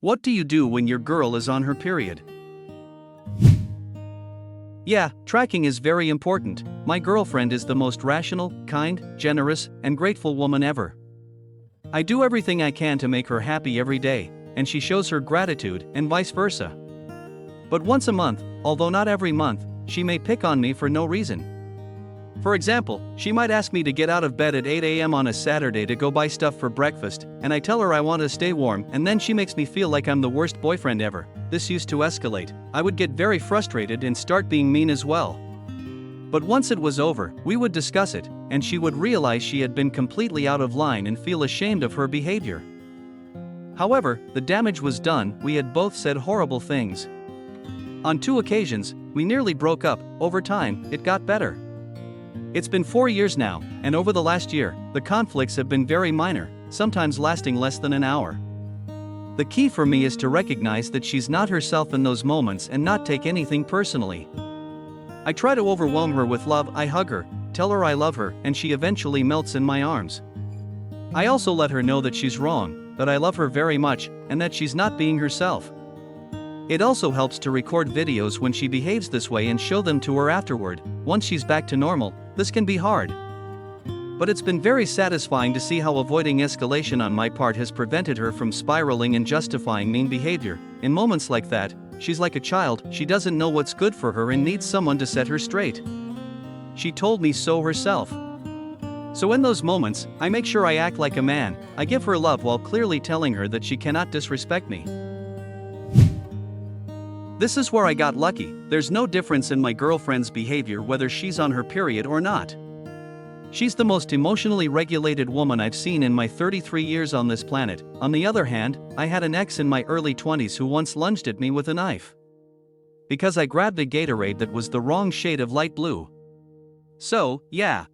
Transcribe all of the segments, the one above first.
What do you do when your girl is on her period? Yeah, tracking is very important. My girlfriend is the most rational, kind, generous, and grateful woman ever. I do everything I can to make her happy every day, and she shows her gratitude, and vice versa. But once a month, although not every month, she may pick on me for no reason. For example, she might ask me to get out of bed at 8 a.m. on a Saturday to go buy stuff for breakfast, and I tell her I want to stay warm, and then she makes me feel like I'm the worst boyfriend ever. This used to escalate. I would get very frustrated and start being mean as well. But once it was over, we would discuss it, and she would realize she had been completely out of line and feel ashamed of her behavior. However, the damage was done. We had both said horrible things. On 2 occasions, we nearly broke up. Over time, it got better. It's been 4 years now, and over the last year, the conflicts have been very minor, sometimes lasting less than an hour. The key for me is to recognize that she's not herself in those moments and not take anything personally. I try to overwhelm her with love. I hug her, tell her I love her, and she eventually melts in my arms. I also let her know that she's wrong, that I love her very much, and that she's not being herself. It also helps to record videos when she behaves this way and show them to her afterward. Once she's back to normal, this can be hard. But it's been very satisfying to see how avoiding escalation on my part has prevented her from spiraling and justifying mean behavior. In moments like that, she's like a child. She doesn't know what's good for her and needs someone to set her straight. She told me so herself. So in those moments, I make sure I act like a man. I give her love while clearly telling her that she cannot disrespect me. This is where I got lucky. There's no difference in my girlfriend's behavior whether she's on her period or not. She's the most emotionally regulated woman I've seen in my 33 years on this planet. On the other hand, I had an ex in my early 20s who once lunged at me with a knife because I grabbed a Gatorade that was the wrong shade of light blue. So, yeah.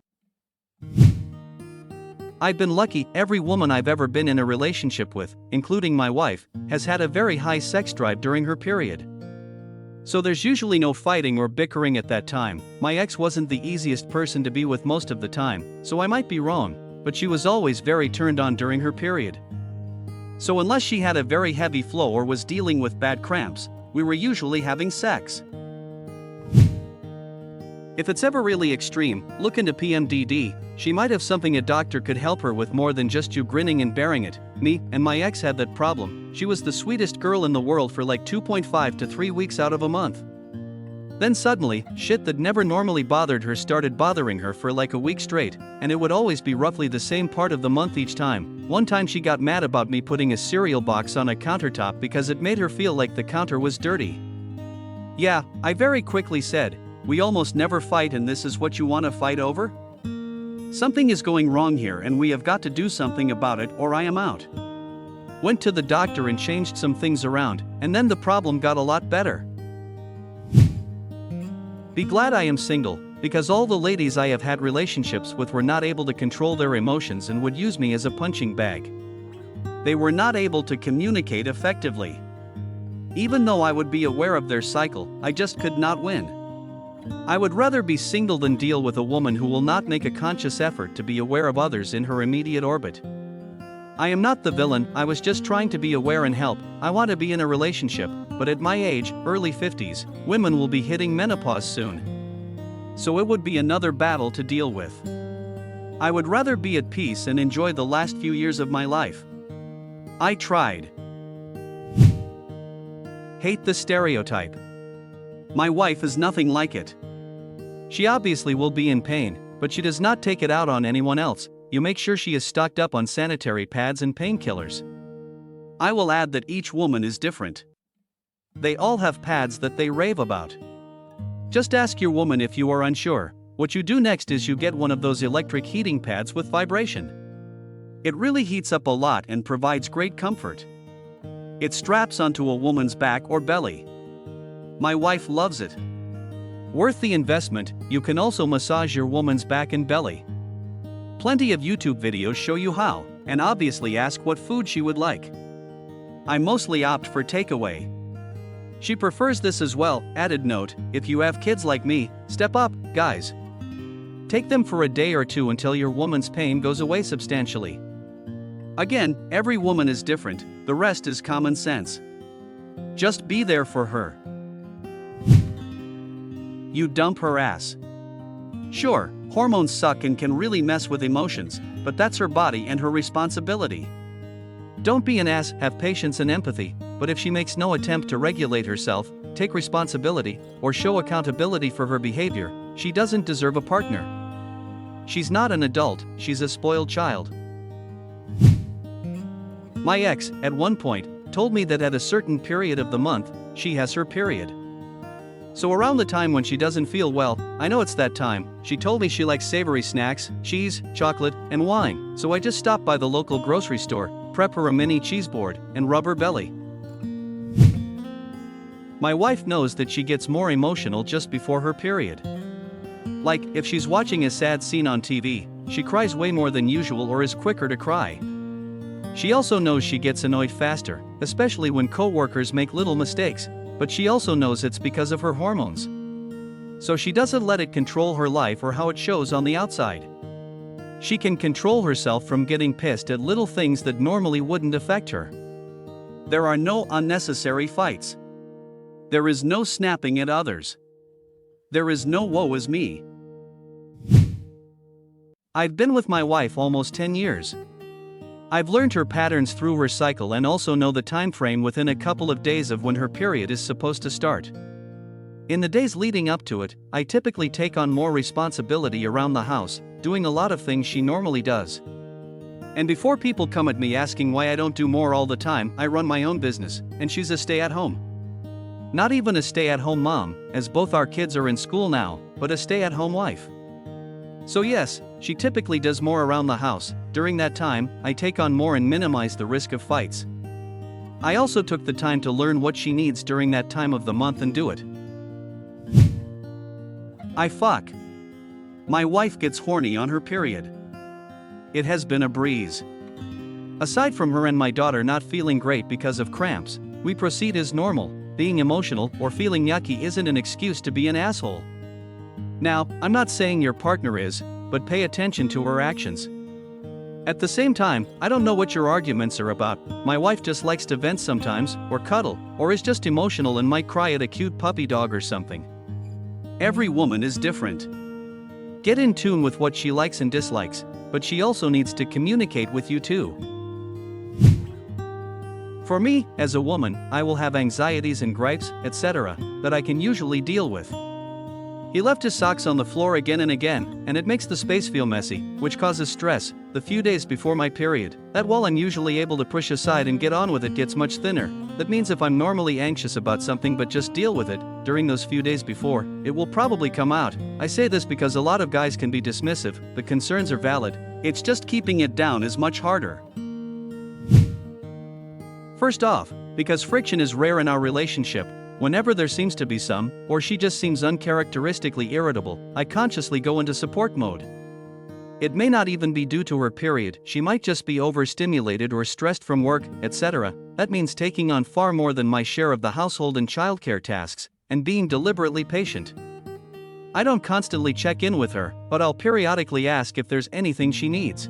I've been lucky. Every woman I've ever been in a relationship with, including my wife, has had a very high sex drive during her period. So there's usually no fighting or bickering at that time. My ex wasn't the easiest person to be with most of the time, so I might be wrong, but she was always very turned on during her period. So unless she had a very heavy flow or was dealing with bad cramps, we were usually having sex. If it's ever really extreme, look into PMDD. She might have something a doctor could help her with more than just you grinning and bearing it. Me and my ex had that problem. She was the sweetest girl in the world for like 2.5 to 3 weeks out of a month. Then suddenly, shit that never normally bothered her started bothering her for like a week straight, and it would always be roughly the same part of the month each time. One time she got mad about me putting a cereal box on a countertop because it made her feel like the counter was dirty. Yeah, I very quickly said, "We almost never fight and this is what you want to fight over? Something is going wrong here and we have got to do something about it or I am out." Went to the doctor and changed some things around, and then the problem got a lot better. Be glad I am single, because all the ladies I have had relationships with were not able to control their emotions and would use me as a punching bag. They were not able to communicate effectively. Even though I would be aware of their cycle, I just could not win. I would rather be single than deal with a woman who will not make a conscious effort to be aware of others in her immediate orbit. I am not the villain, I was just trying to be aware and help. I want to be in a relationship, but at my age, early 50s, women will be hitting menopause soon. So it would be another battle to deal with. I would rather be at peace and enjoy the last few years of my life. I tried. Hate the stereotype. My wife is nothing like it. She obviously will be in pain, but she does not take it out on anyone else. You make sure she is stocked up on sanitary pads and painkillers. I will add that each woman is different. They all have pads that they rave about. Just ask your woman if you are unsure. What you do next is you get one of those electric heating pads with vibration. It really heats up a lot and provides great comfort. It straps onto a woman's back or belly. My wife loves it. Worth the investment. You can also massage your woman's back and belly. Plenty of YouTube videos show you how, and obviously ask what food she would like. I mostly opt for takeaway. She prefers this as well. Added note, if you have kids like me, step up, guys. Take them for a day or two until your woman's pain goes away substantially. Again, every woman is different, the rest is common sense. Just be there for her. You dump her ass. Sure, hormones suck and can really mess with emotions, but that's her body and her responsibility. Don't be an ass, have patience and empathy, but if she makes no attempt to regulate herself, take responsibility, or show accountability for her behavior, she doesn't deserve a partner. She's not an adult, she's a spoiled child. My ex, at one point, told me that at a certain period of the month, she has her period. So around the time when she doesn't feel well, I know it's that time. She told me she likes savory snacks, cheese, chocolate, and wine, so I just stopped by the local grocery store, prep her a mini cheese board, and rub her belly. My wife knows that she gets more emotional just before her period. Like, if she's watching a sad scene on TV, she cries way more than usual or is quicker to cry. She also knows she gets annoyed faster, especially when co-workers make little mistakes, but she also knows it's because of her hormones. So she doesn't let it control her life or how it shows on the outside. She can control herself from getting pissed at little things that normally wouldn't affect her. There are no unnecessary fights. There is no snapping at others. There is no woe is me. I've been with my wife almost 10 years. I've learned her patterns through her cycle and also know the time frame within a couple of days of when her period is supposed to start. In the days leading up to it, I typically take on more responsibility around the house, doing a lot of things she normally does. And before people come at me asking why I don't do more all the time, I run my own business, and she's a stay-at-home. Not even a stay-at-home mom, as both our kids are in school now, but a stay-at-home wife. So yes, she typically does more around the house. During that time, I take on more and minimize the risk of fights. I also took the time to learn what she needs during that time of the month and do it. I fuck. My wife gets horny on her period. It has been a breeze. Aside from her and my daughter not feeling great because of cramps, we proceed as normal. Being emotional or feeling yucky isn't an excuse to be an asshole. Now, I'm not saying your partner is, but pay attention to her actions. At the same time, I don't know what your arguments are about. My wife just likes to vent sometimes, or cuddle, or is just emotional and might cry at a cute puppy dog or something. Every woman is different. Get in tune with what she likes and dislikes, but she also needs to communicate with you too. For me, as a woman, I will have anxieties and gripes, etc., that I can usually deal with. He left his socks on the floor again and again, and it makes the space feel messy, which causes stress. The few days before my period, that wall I'm usually able to push aside and get on with it gets much thinner. That means if I'm normally anxious about something but just deal with it, during those few days before, it will probably come out. I say this because a lot of guys can be dismissive, the concerns are valid, it's just keeping it down is much harder. First off, because friction is rare in our relationship, whenever there seems to be some, or she just seems uncharacteristically irritable, I consciously go into support mode. It may not even be due to her period, she might just be overstimulated or stressed from work, etc. That means taking on far more than my share of the household and childcare tasks, and being deliberately patient. I don't constantly check in with her, but I'll periodically ask if there's anything she needs.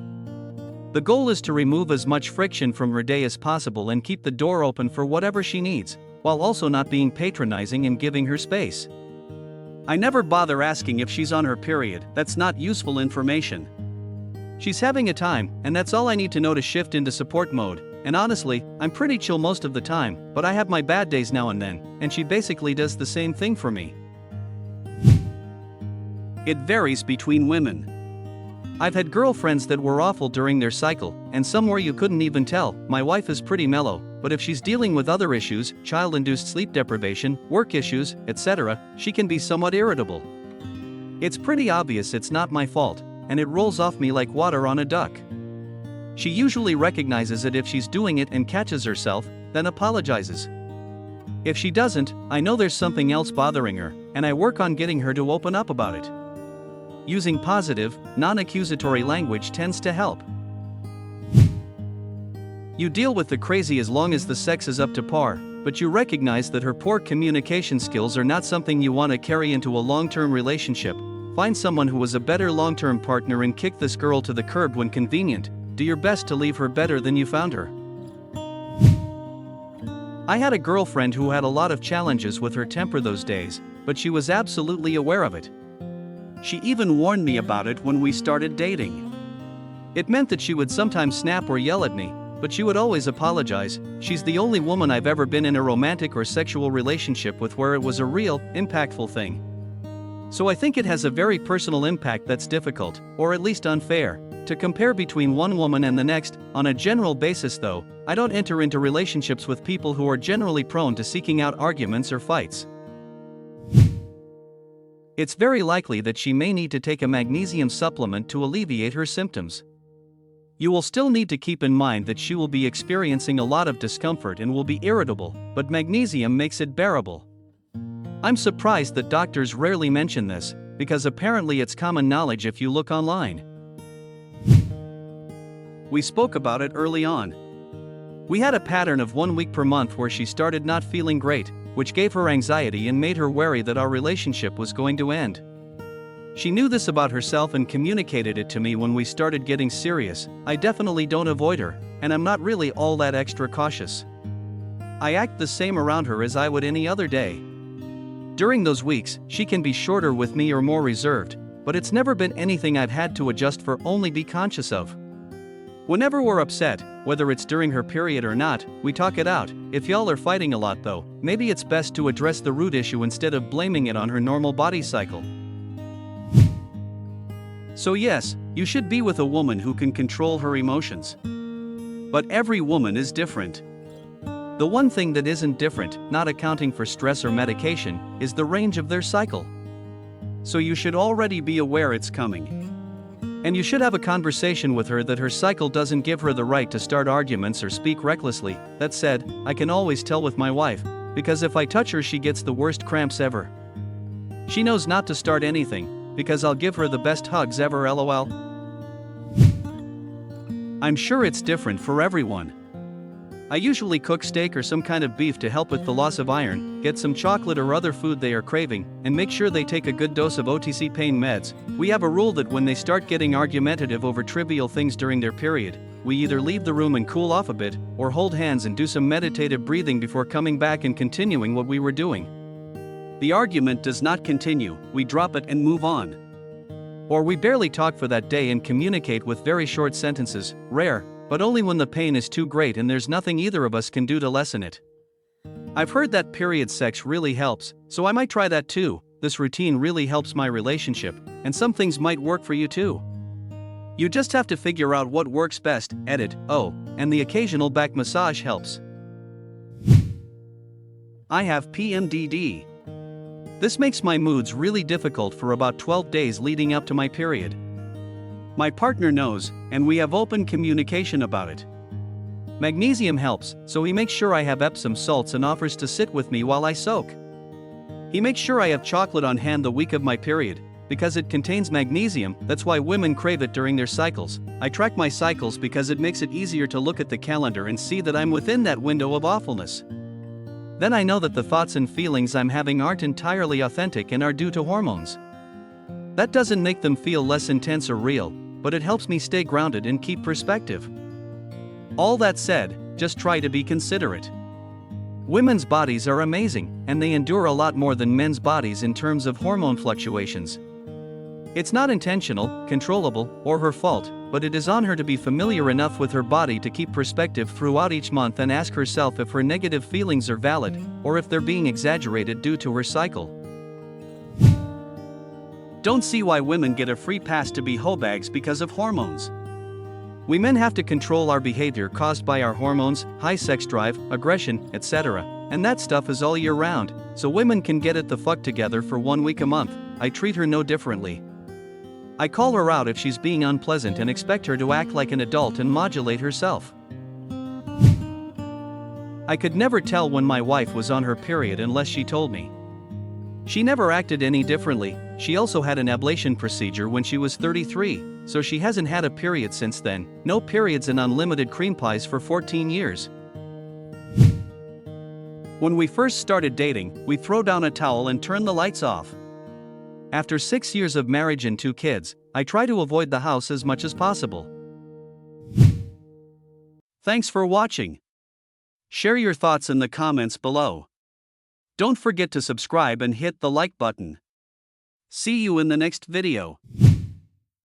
The goal is to remove as much friction from her day as possible and keep the door open for whatever she needs, while also not being patronizing and giving her space. I never bother asking if she's on her period, that's not useful information. She's having a time, and that's all I need to know to shift into support mode, and honestly, I'm pretty chill most of the time, but I have my bad days now and then, and she basically does the same thing for me. It varies between women. I've had girlfriends that were awful during their cycle, and some where you couldn't even tell. My wife is pretty mellow, but if she's dealing with other issues, child-induced sleep deprivation, work issues, etc., she can be somewhat irritable. It's pretty obvious it's not my fault, and it rolls off me like water on a duck. She usually recognizes it if she's doing it and catches herself, then apologizes. If she doesn't, I know there's something else bothering her, and I work on getting her to open up about it. Using positive, non-accusatory language tends to help. You deal with the crazy as long as the sex is up to par, but you recognize that her poor communication skills are not something you want to carry into a long-term relationship. Find someone who is a better long-term partner and kick this girl to the curb when convenient. do your best to leave her better than you found her. I had a girlfriend who had a lot of challenges with her temper those days, but she was absolutely aware of it. She even warned me about it when we started dating. It meant that she would sometimes snap or yell at me, but she would always apologize. She's the only woman I've ever been in a romantic or sexual relationship with where it was a real, impactful thing. So I think it has a very personal impact that's difficult, or at least unfair, to compare between one woman and the next. On a general basis though, I don't enter into relationships with people who are generally prone to seeking out arguments or fights. It's very likely that she may need to take a magnesium supplement to alleviate her symptoms. You will still need to keep in mind that she will be experiencing a lot of discomfort and will be irritable, but magnesium makes it bearable. I'm surprised that doctors rarely mention this, because apparently it's common knowledge if you look online. We spoke about it early on. We had a pattern of 1 week per month where she started not feeling great, which gave her anxiety and made her worry that our relationship was going to end. She knew this about herself and communicated it to me when we started getting serious. I definitely don't avoid her, and I'm not really all that extra cautious. I act the same around her as I would any other day. During those weeks, she can be shorter with me or more reserved, but it's never been anything I've had to adjust for, only be conscious of. Whenever we're upset, whether it's during her period or not, we talk it out. If y'all are fighting a lot though, maybe it's best to address the root issue instead of blaming it on her normal body cycle. So yes, you should be with a woman who can control her emotions. But every woman is different. The one thing that isn't different, not accounting for stress or medication, is the range of their cycle. So you should already be aware it's coming. And you should have a conversation with her that her cycle doesn't give her the right to start arguments or speak recklessly. That said, I can always tell with my wife, because if I touch her she gets the worst cramps ever. She knows not to start anything, because I'll give her the best hugs ever, lol. I'm sure it's different for everyone. I usually cook steak or some kind of beef to help with the loss of iron, get some chocolate or other food they are craving, and make sure they take a good dose of OTC pain meds. We have a rule that when they start getting argumentative over trivial things during their period, we either leave the room and cool off a bit, or hold hands and do some meditative breathing before coming back and continuing what we were doing. The argument does not continue, we drop it and move on. Or we barely talk for that day and communicate with very short sentences, rare, but only when the pain is too great and there's nothing either of us can do to lessen it. I've heard that period sex really helps, so I might try that too. This routine really helps my relationship, and some things might work for you too. You just have to figure out what works best. Edit. Oh, and the occasional back massage helps. I have PMDD. This makes my moods really difficult for about 12 days leading up to my period. My partner knows, and we have open communication about it. Magnesium helps, so he makes sure I have Epsom salts and offers to sit with me while I soak. He makes sure I have chocolate on hand the week of my period, because it contains magnesium. That's why women crave it during their cycles. I track my cycles because it makes it easier to look at the calendar and see that I'm within that window of awfulness. Then I know that the thoughts and feelings I'm having aren't entirely authentic and are due to hormones. That doesn't make them feel less intense or real, but it helps me stay grounded and keep perspective. All that said, just try to be considerate. Women's bodies are amazing, and they endure a lot more than men's bodies in terms of hormone fluctuations. It's not intentional, controllable, or her fault, but it is on her to be familiar enough with her body to keep perspective throughout each month and ask herself if her negative feelings are valid, or if they're being exaggerated due to her cycle. Don't see why women get a free pass to be hobags because of hormones. We men have to control our behavior caused by our hormones, high sex drive, aggression, etc., and that stuff is all year round, so women can get it the fuck together for 1 week a month. I treat her no differently. I call her out if she's being unpleasant and expect her to act like an adult and modulate herself. I could never tell when my wife was on her period unless she told me. She never acted any differently. She also had an ablation procedure when she was 33, so she hasn't had a period since then. No periods and unlimited cream pies for 14 years. When we first started dating, we throw down a towel and turn the lights off. After 6 years of marriage and 2 kids, I try to avoid the house as much as possible. Thanks for watching. Share your thoughts in the comments below. Don't forget to subscribe and hit the like button. See you in the next video.